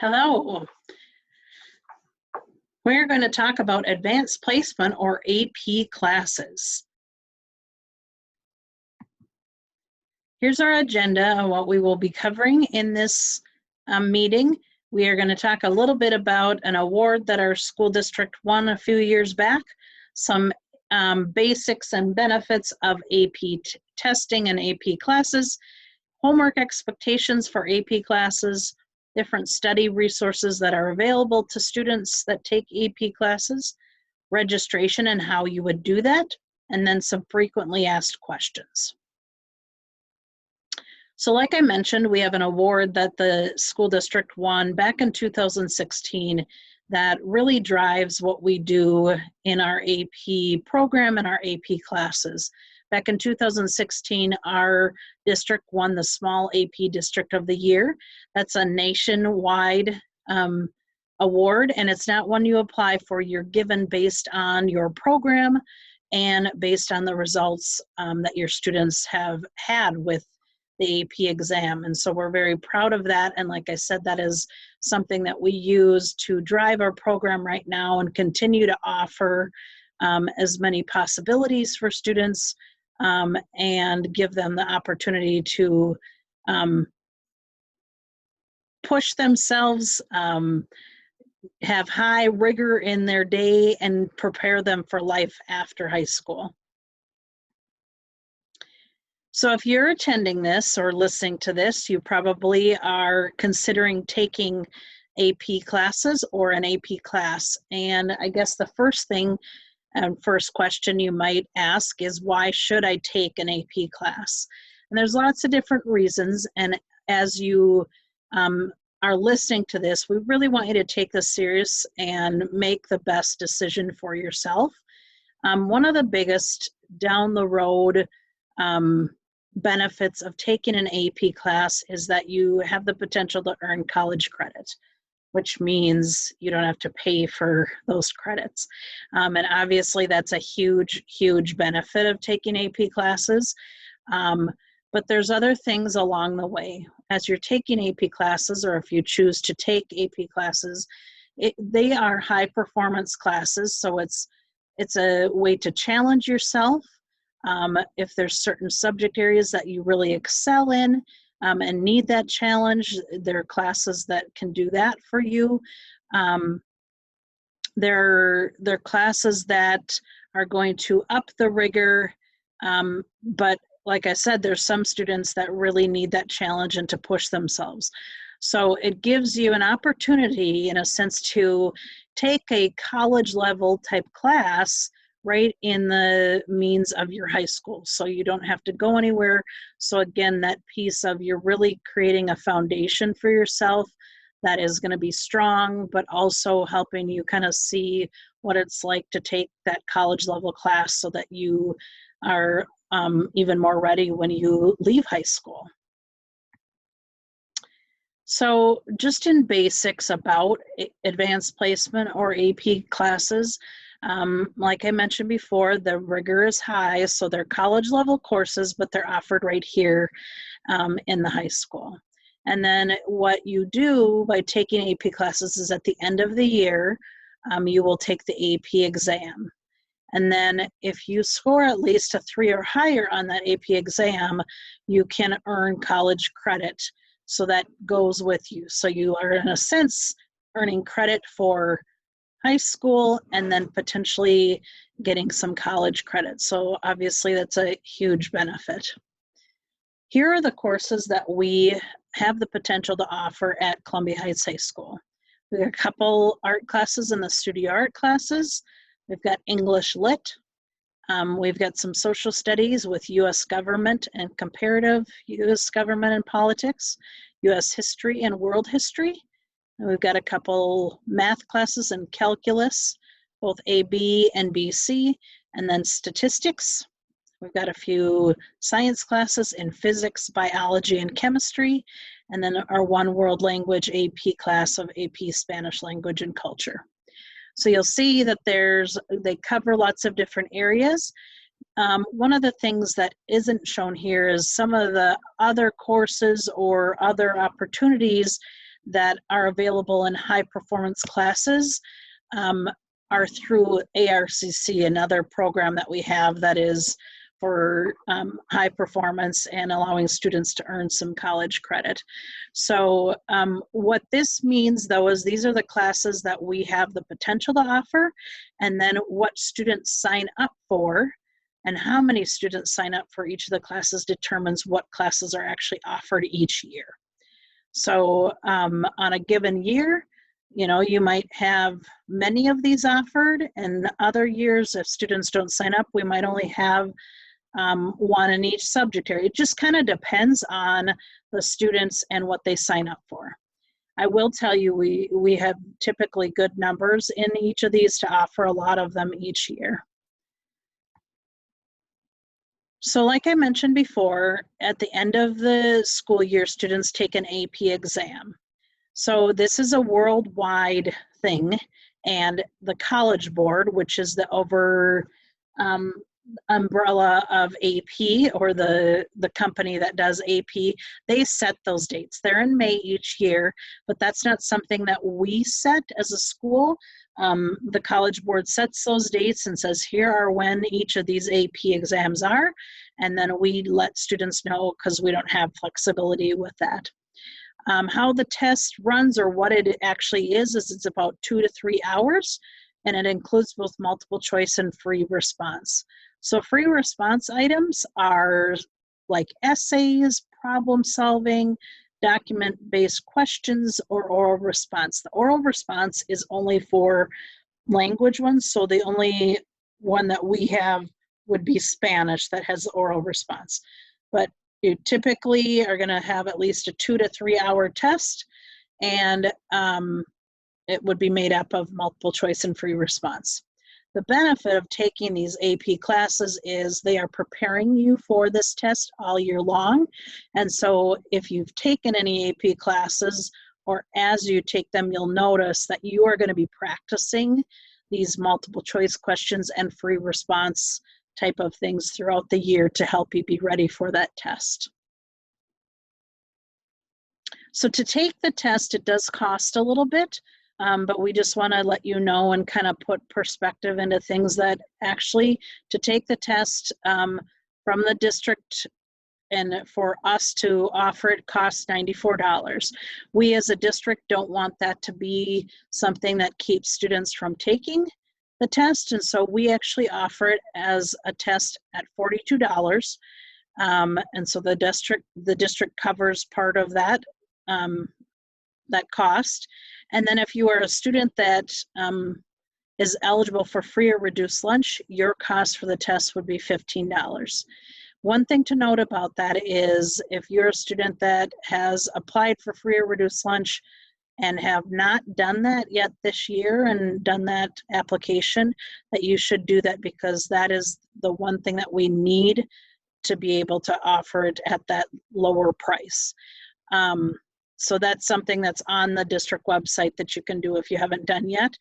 Hello. We're going to talk about advanced placement or AP classes. Here's our agenda of what we will be covering in this meeting. We are going to talk a little bit about an award that our school district won a few years back, some basics and benefits of AP testing and AP classes, homework expectations for AP classes, different study resources that are available to students that take AP classes, registration and how you would do that, and then some frequently asked questions. So like I mentioned, we have an award that the school district won back in 2016 that really drives what we do in our AP program and our AP classes. Back in 2016, our district won the Small AP District of the Year. That's a nationwide award, and it's not one you apply for. You're given based on your program and based on the results that your students have had with the AP exam. And so we're very proud of that. And like I said, that is something that we use to drive our program right now and continue to offer as many possibilities for students and give them the opportunity to push themselves, have high rigor in their day, and prepare them for life after high school. So if you're attending this or listening to this, you probably are considering taking AP classes or an AP class. And I guess the first thing and first question you might ask is, why should I take an AP class? And there's lots of different reasons. And as you are listening to this, we really want you to take this serious and make the best decision for yourself. One of the biggest down the road benefits of taking an AP class is that you have the potential to earn college credit, which means you don't have to pay for those credits. And obviously that's a huge, huge benefit of taking AP classes. But there's other things along the way. As you're taking AP classes, or if you choose to take AP classes, they are high performance classes. So it's a way to challenge yourself. If there's certain subject areas that you really excel in and need that challenge, there are classes that can do that for you. There are classes that are going to up the rigor, but like I said, there's some students that really need that challenge and to push themselves. So it gives you an opportunity, in a sense, to take a college level type class right in the means of your high school. So you don't have to go anywhere. So again, that piece of you're really creating a foundation for yourself that is going to be strong, but also helping you kind of see what it's like to take that college level class so that you are even more ready when you leave high school. So just in basics about advanced placement or AP classes, like I mentioned before, the rigor is high, so they're college level courses, but they're offered right here in the high school. And then what you do by taking AP classes is at the end of the year, you will take the AP exam. And then if you score at least a 3 or higher on that AP exam, you can earn college credit. So that goes with you. So you are, in a sense, earning credit for high school and then potentially getting some college credit. So obviously that's a huge benefit. Here are the courses that we have the potential to offer at Columbia Heights High School. We have a couple art classes in the studio art classes. We've got English Lit. We've got some social studies with U.S. government and comparative U.S. government and politics, U.S. history and world history. And we've got a couple math classes in calculus, both AB and BC, and then statistics. We've got a few science classes in physics, biology, and chemistry, and then our one world language AP class of AP Spanish language and culture. So you'll see that they cover lots of different areas. One of the things that isn't shown here is some of the other courses or other opportunities that are available in high performance classes are through ARCC, another program that we have that is for high performance and allowing students to earn some college credit. So what this means though is these are the classes that we have the potential to offer, and then what students sign up for and how many students sign up for each of the classes determines what classes are actually offered each year. So on a given year, you know, you might have many of these offered, and other years if students don't sign up, we might only have one in each subject area. It just kind of depends on the students and what they sign up for. I will tell you, we have typically good numbers in each of these to offer a lot of them each year. So like I mentioned before, at the end of the school year, students take an AP exam. So this is a worldwide thing, and the College Board, which is the umbrella of AP, or the company that does AP, they set those dates. They're in May each year, but that's not something that we set as a school. The College Board sets those dates and says, here are when each of these AP exams are, and then we let students know because we don't have flexibility with that. How the test runs, or what it actually is it's about 2 to 3 hours, and it includes both multiple choice and free response. So free response items are like essays, problem solving, document-based questions, or oral response. The oral response is only for language ones, so the only one that we have would be Spanish that has oral response. But you typically are going to have at least a 2 to 3 hour test, and it would be made up of multiple choice and free response. The benefit of taking these AP classes is they are preparing you for this test all year long. And so if you've taken any AP classes, or as you take them, you'll notice that you are going to be practicing these multiple choice questions and free response type of things throughout the year to help you be ready for that test. So to take the test, it does cost a little bit, but we just want to let you know and kind of put perspective into things that actually, to take the test from the district and for us to offer it costs $94. We as a district don't want that to be something that keeps students from taking the test, and so we actually offer it as a test at $42, and so the district covers part of that that cost. And then if you are a student that is eligible for free or reduced lunch, your cost for the test would be $15. One thing to note about that is if you're a student that has applied for free or reduced lunch and have not done that yet this year and done that application, that you should do that, because that is the one thing that we need to be able to offer it at that lower price. So that's something that's on the district website that you can do if you haven't done yet.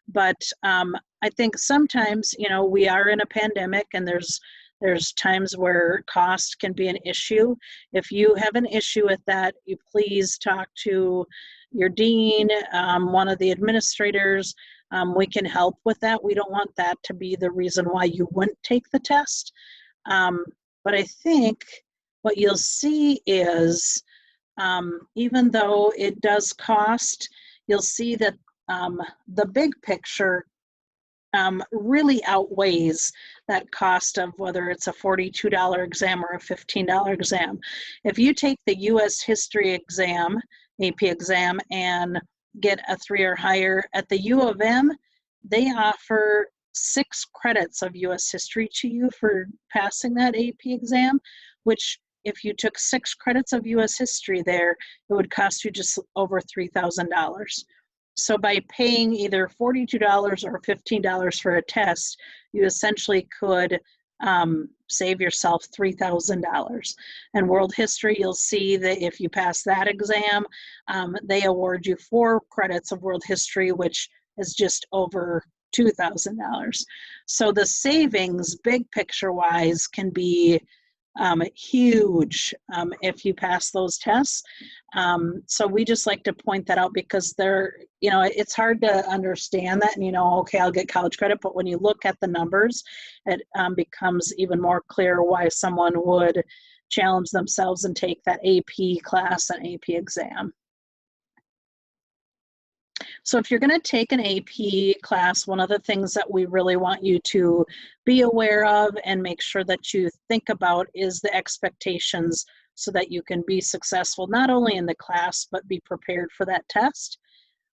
But I think sometimes, you know, we are in a pandemic, and there's times where cost can be an issue. If you have an issue with that, you please talk to your dean, one of the administrators. We can help with that. We don't want that to be the reason why you wouldn't take the test. But I think what you'll see is, even though it does cost, you'll see that the big picture really outweighs that cost of whether it's a $42 exam or a $15 exam. If you take the U.S. History exam, AP exam, and get a 3 or higher at the U of M, they offer 6 credits of U.S. History to you for passing that AP exam, which if you took 6 credits of U.S. History there, it would cost you just over $3,000. So by paying either $42 or $15 for a test, you essentially could save yourself $3,000. And World History, you'll see that if you pass that exam, they award you 4 credits of World History, which is just over $2,000. So the savings, big picture wise, can be huge if you pass those tests. So we just like to point that out because they're, it's hard to understand that, and okay, I'll get college credit, but when you look at the numbers, it becomes even more clear why someone would challenge themselves and take that AP class and AP exam. So if you're going to take an AP class, one of the things that we really want you to be aware of and make sure that you think about is the expectations so that you can be successful not only in the class, but be prepared for that test.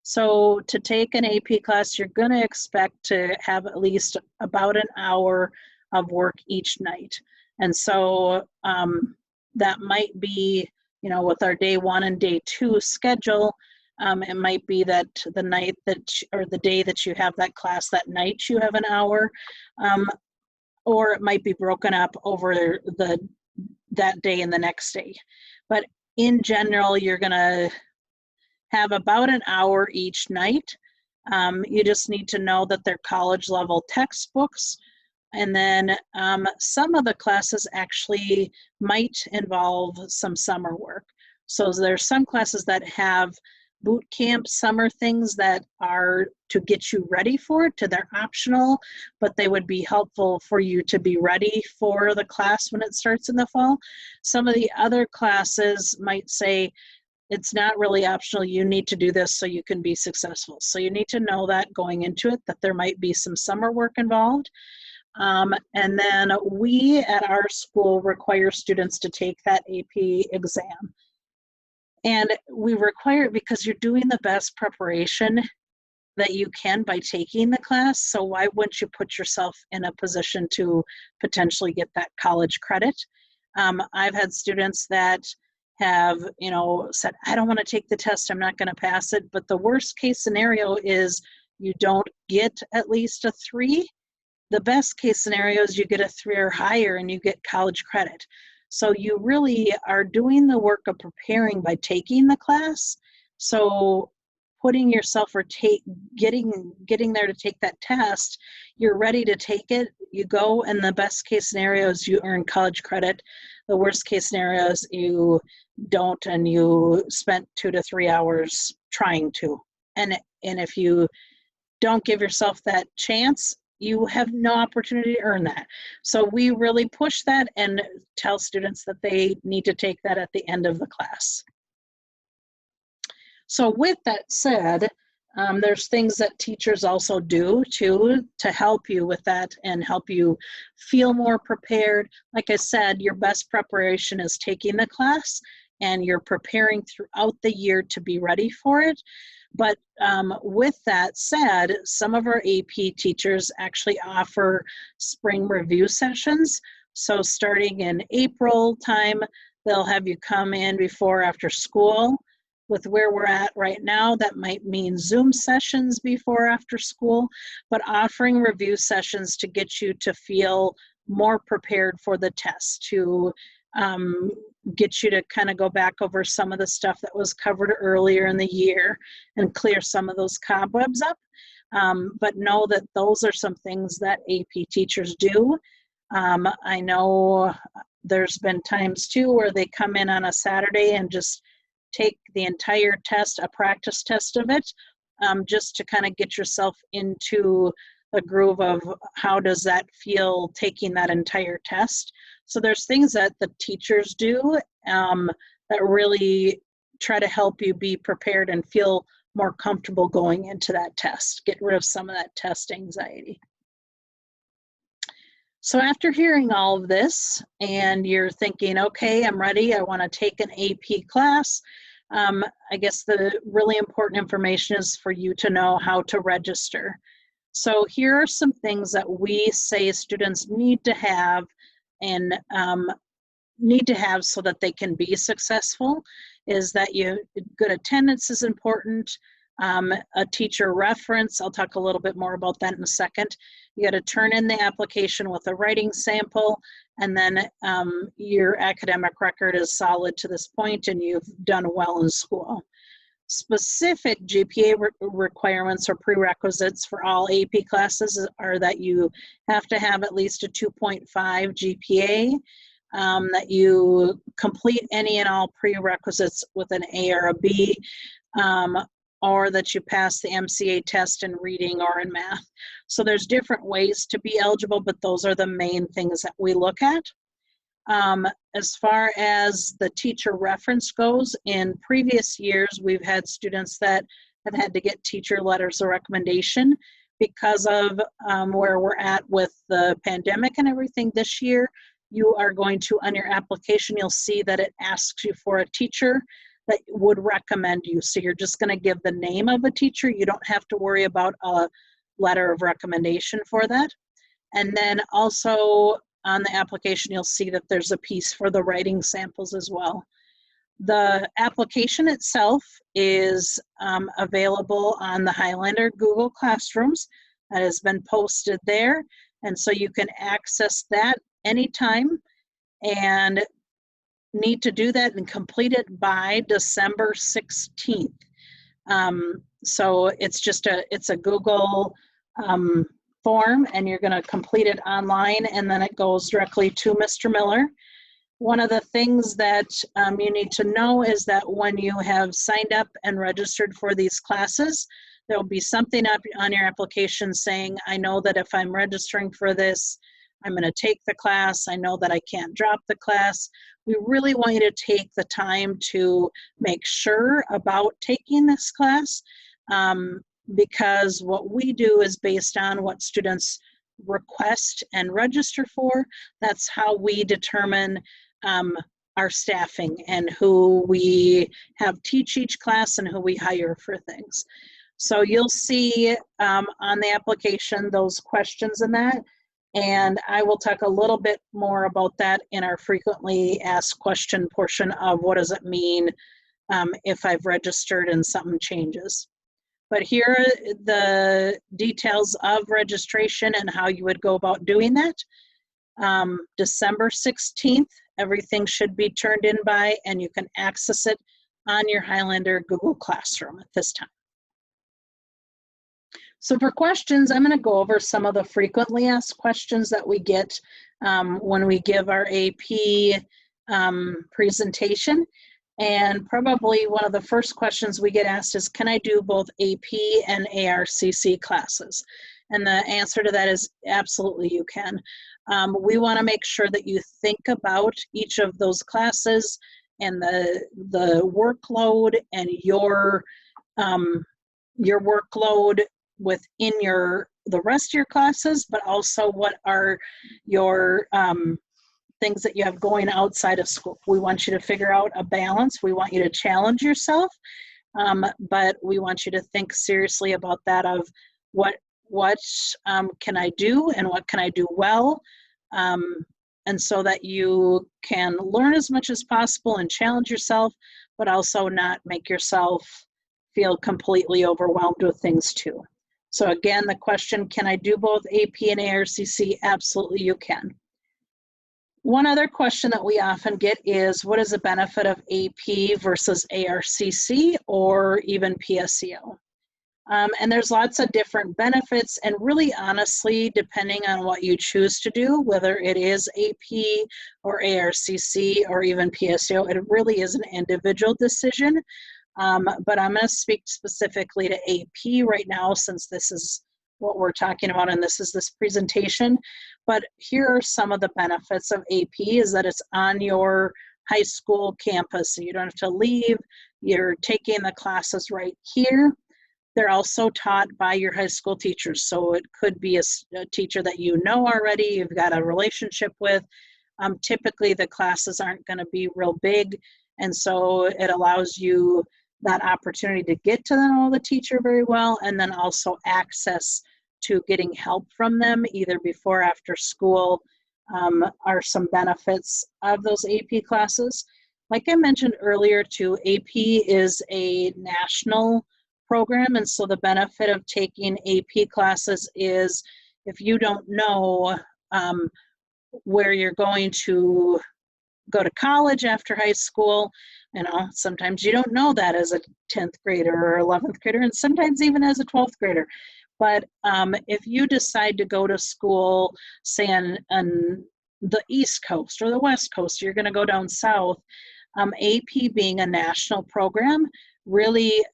So to take an AP class, you're going to expect to have at least about an hour of work each night. And so that might be, with our day 1 and day 2 schedule, it might be that the night or the day that you have that class, that night you have an hour, or it might be broken up over that day and the next day. But in general, you're going to have about an hour each night. You just need to know that they're college level textbooks. And then some of the classes actually might involve some summer work. So there's some classes that have boot camp summer things that are to get you ready for it. They're optional, but they would be helpful for you to be ready for the class when it starts in the fall. Some of the other classes might say, it's not really optional, you need to do this so you can be successful. So you need to know that going into it, that there might be some summer work involved. And then we at our school require students to take that AP exam. And we require it because you're doing the best preparation that you can by taking the class. So why wouldn't you put yourself in a position to potentially get that college credit? I've had students that have, said, I don't want to take the test, I'm not going to pass it. But the worst case scenario is you don't get at least a 3. The best case scenario is you get a 3 or higher and you get college credit. So you really are doing the work of preparing by taking the class. So putting yourself or getting there to take that test, you're ready to take it, you go, and the best case scenario is you earn college credit. The worst case scenario is you don't and you spent 2 to 3 hours trying to. And if you don't give yourself that chance, you have no opportunity to earn that. So we really push that and tell students that they need to take that at the end of the class. So with that said, there's things that teachers also do to help you with that and help you feel more prepared. Like I said, your best preparation is taking the class and you're preparing throughout the year to be ready for it. But with that said, some of our AP teachers actually offer spring review sessions. So starting in April time, they'll have you come in before or after school. With where we're at right now, that might mean Zoom sessions before or after school, but offering review sessions to get you to feel more prepared for the test, to get you to kind of go back over some of the stuff that was covered earlier in the year and clear some of those cobwebs up. But know that those are some things that AP teachers do. I know there's been times too where they come in on a Saturday and just take the entire test, a practice test of it, just to kind of get yourself into a groove of how does that feel taking that entire test. So there's things that the teachers do that really try to help you be prepared and feel more comfortable going into that test, get rid of some of that test anxiety. So after hearing all of this and you're thinking, okay, I'm ready, I want to take an AP class, I guess the really important information is for you to know how to register. So here are some things that we say students need to have and so that they can be successful. Is that good attendance is important. A teacher reference, I'll talk a little bit more about that in a second. You got to turn in the application with a writing sample, and then your academic record is solid to this point and you've done well in school. Specific GPA requirements or prerequisites for all AP classes are that you have to have at least a 2.5 GPA. that you complete any and all prerequisites with an A or a B, or that you pass the MCA test in reading or in math. So there's different ways to be eligible, but those are the main things that we look at. As far as the teacher reference goes, in previous years, we've had students that have had to get teacher letters of recommendation because of where we're at with the pandemic and everything. This year, you are going to, on your application, you'll see that it asks you for a teacher that would recommend you. So you're just going to give the name of a teacher. You don't have to worry about a letter of recommendation for that. And then also on the application, you'll see that there's a piece for the writing samples as well. The application itself is available on the Highlander Google Classrooms. That has been posted there. And so you can access that anytime and need to do that and complete it by December 16th. So it's a Google form, and you're going to complete it online, and then it goes directly to Mr. Miller. One of the things that you need to know is that when you have signed up and registered for these classes, there'll be something up on your application saying, I know that if I'm registering for this, I'm going to take the class. I know that I can't drop the class. We really want you to take the time to make sure about taking this class, because what we do is based on what students request and register for. That's how we determine our staffing and who we have teach each class and who we hire for things. So you'll see on the application those questions in that, and I will talk a little bit more about that in our frequently asked question portion of what does it mean if I've registered and something changes. But here are the details of registration and how you would go about doing that. December 16th, everything should be turned in by, and you can access it on your Highlander Google Classroom at this time. So for questions, I'm going to go over some of the frequently asked questions that we get when we give our AP presentation. And probably one of the first questions we get asked is, can I do both AP and ARCC classes? And the answer to that is absolutely you can. We want to make sure that you think about each of those classes and the workload and your workload within the rest of your classes, but also what are your things that you have going outside of school. We want you to figure out a balance. We want you to challenge yourself, but we want you to think seriously about that of what can I do and what can I do well, and so that you can learn as much as possible and challenge yourself, but also not make yourself feel completely overwhelmed with things too. So again, the question, can I do both AP and ARCC? Absolutely you can. One other question that we often get is, what is the benefit of AP versus ARCC or even PSEO? And there's lots of different benefits, and really honestly, depending on what you choose to do, whether it is AP or ARCC or even PSEO, it really is an individual decision. But I'm going to speak specifically to AP right now, since this is what we're talking about and this is this presentation. But here are some of the benefits of AP, is that it's on your high school campus, so you don't have to leave. You're taking the classes right here. They're also taught by your high school teachers, so it could be a teacher that you know already, you've got a relationship with. Typically the classes aren't going to be real big, and so it allows you that opportunity to get to know the teacher very well, and then also access to getting help from them either before or after school are some benefits of those AP classes. Like I mentioned earlier too, AP is a national program, and so the benefit of taking AP classes is if you don't know where you're going to go to college after high school, you know, sometimes you don't know that as a 10th grader or 11th grader, and sometimes even as a 12th grader. But if you decide to go to school, say in the East Coast or the West Coast, you're going to go down south. AP being a national program, really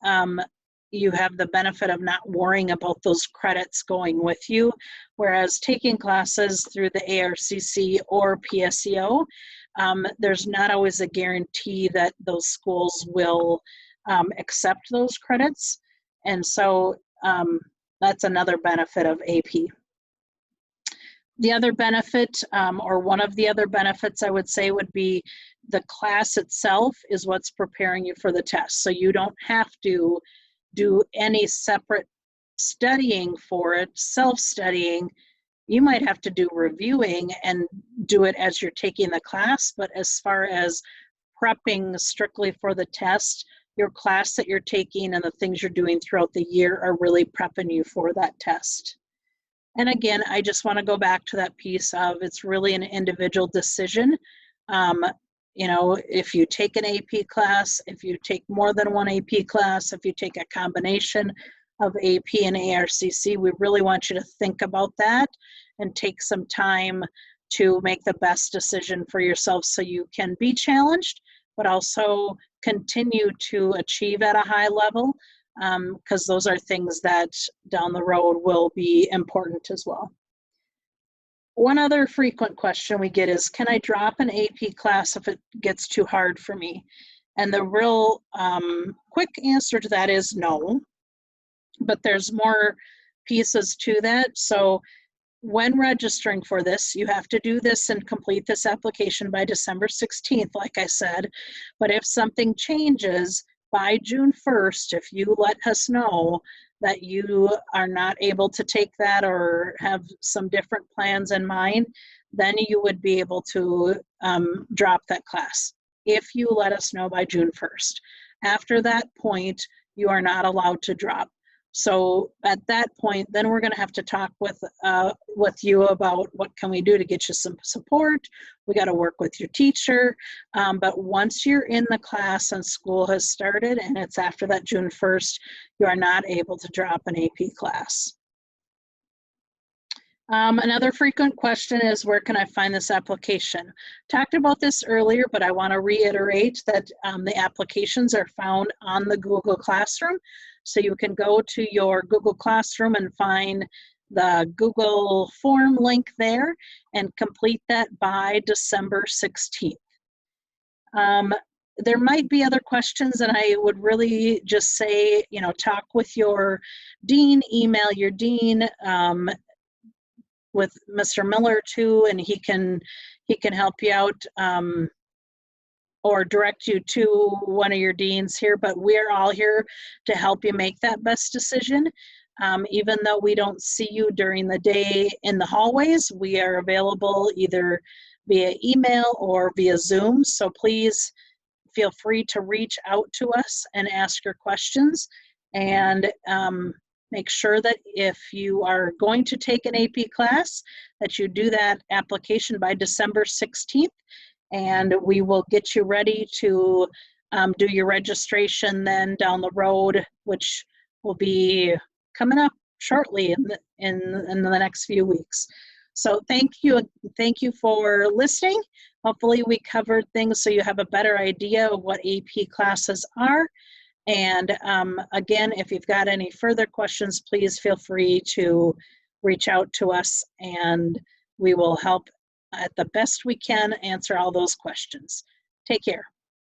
you have the benefit of not worrying about those credits going with you, whereas taking classes through the ARCC or PSEO, there's not always a guarantee that those schools will accept those credits. And so that's another benefit of AP. The other benefit, or one of the other benefits I would say, would be the class itself is what's preparing you for the test. So you don't have to do any separate studying for it, self-studying. You might have to do reviewing and do it as you're taking the class, but as far as prepping strictly for the test, your class that you're taking and the things you're doing throughout the year are really prepping you for that test. And again, I just want to go back to that piece of it's really an individual decision. You know, if you take an AP class, if you take more than one AP class, if you take a combination of AP and ARCC, we really want you to think about that and take some time to make the best decision for yourself so you can be challenged, but also continue to achieve at a high level, because those are things that down the road will be important as well. One other frequent question we get is, can I drop an AP class if it gets too hard for me? And the real quick answer to that is no, but there's more pieces to that. So when registering for this, you have to do this and complete this application by December 16th, like I said. But if something changes by June 1st, if you let us know that you are not able to take that or have some different plans in mind, then you would be able to drop that class if you let us know by June 1st. After that point, you are not allowed to drop. So at that point, then we're going to have to talk with you about what can we do to get you some support. We got to work with your teacher. But once you're in the class and school has started and it's after that June 1st, you are not able to drop an AP class. Another frequent question is, where can I find this application? Talked about this earlier, but I want to reiterate that the applications are found on the Google Classroom. So you can go to your Google Classroom and find the Google form link there and complete that by December 16th. There might be other questions, and I would really just say, you know, talk with your dean, email your dean, with Mr. Miller too, and he can help you out, or direct you to one of your deans here. But we're all here to help you make that best decision. Even though we don't see you during the day in the hallways, we are available either via email or via Zoom. So please feel free to reach out to us and ask your questions. And make sure that if you are going to take an AP class, that you do that application by December 16th, and we will get you ready to do your registration then down the road, which will be coming up shortly in the next few weeks. So thank you for listening. Hopefully we covered things so you have a better idea of what AP classes are. And again, if you've got any further questions, please feel free to reach out to us, and we will help at the best we can answer all those questions. Take care.